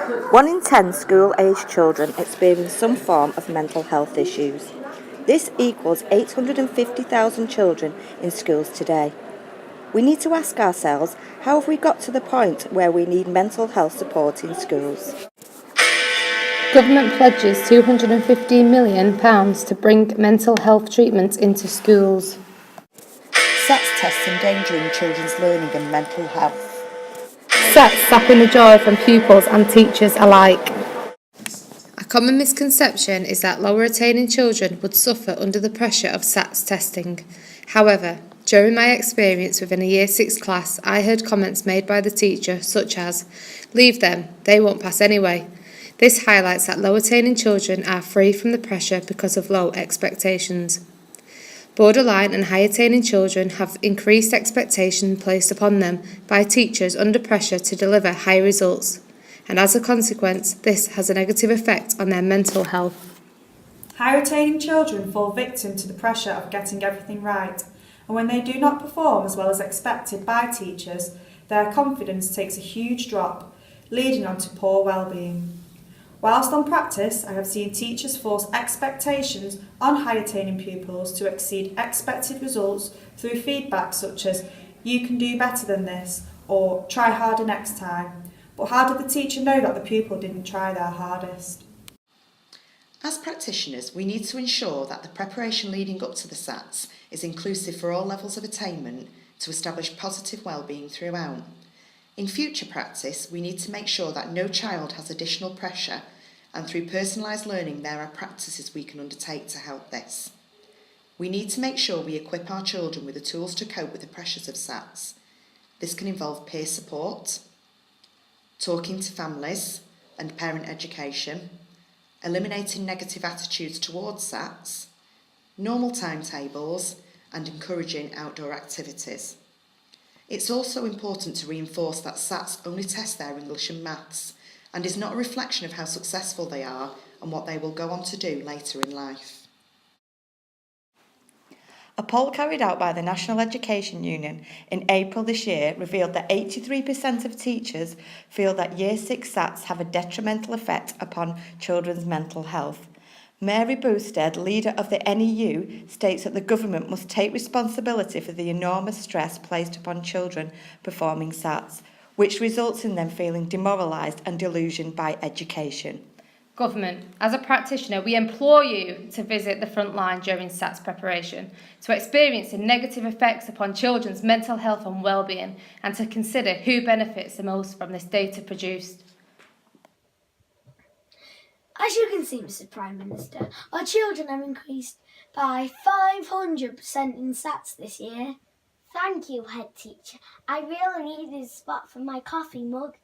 1 in 10 school-aged children experience some form of mental health issues. This equals 850,000 children in schools today. We need to ask ourselves, how have we got to the point where we need mental health support in schools? Government pledges £215 million to bring mental health treatment into schools. SATS tests endangering children's learning and mental health. SATs sapping the joy from pupils and teachers alike. A common misconception is that lower attaining children would suffer under the pressure of SATs testing. However, during my experience within a Year 6 class, I heard comments made by the teacher such as, "Leave them, they won't pass anyway." This highlights that low attaining children are free from the pressure because of low expectations. Borderline and high attaining children have increased expectation placed upon them by teachers under pressure to deliver high results, and as a consequence, this has a negative effect on their mental health. High attaining children fall victim to the pressure of getting everything right, and when they do not perform as well as expected by teachers, their confidence takes a huge drop, leading on to poor well-being. Whilst on practice, I have seen teachers force expectations on high-attaining pupils to exceed expected results through feedback such as, "You can do better than this," or "Try harder next time." But how did the teacher know that the pupil didn't try their hardest? As practitioners, we need to ensure that the preparation leading up to the SATs is inclusive for all levels of attainment to establish positive well-being throughout. In future practice, we need to make sure that no child has additional pressure, and through personalised learning there are practices we can undertake to help this. We need to make sure we equip our children with the tools to cope with the pressures of SATs. This can involve peer support, talking to families and parent education, eliminating negative attitudes towards SATs, normal timetables, and encouraging outdoor activities. It's also important to reinforce that SATs only test their English and maths and is not a reflection of how successful they are and what they will go on to do later in life. A poll carried out by the National Education Union in April this year revealed that 83% of teachers feel that Year 6 SATs have a detrimental effect upon children's mental health. Mary Boosted, leader of the NEU, states that the government must take responsibility for the enormous stress placed upon children performing SATs, which results in them feeling demoralised and delusioned by education. Government, as a practitioner, we implore you to visit the front line during SATs preparation, to experience the negative effects upon children's mental health and well-being, and to consider who benefits the most from this data produced. As you can see, Mr Prime Minister, our children have increased by 500% in SATs this year. Thank you, head teacher. I really needed a spot for my coffee mug.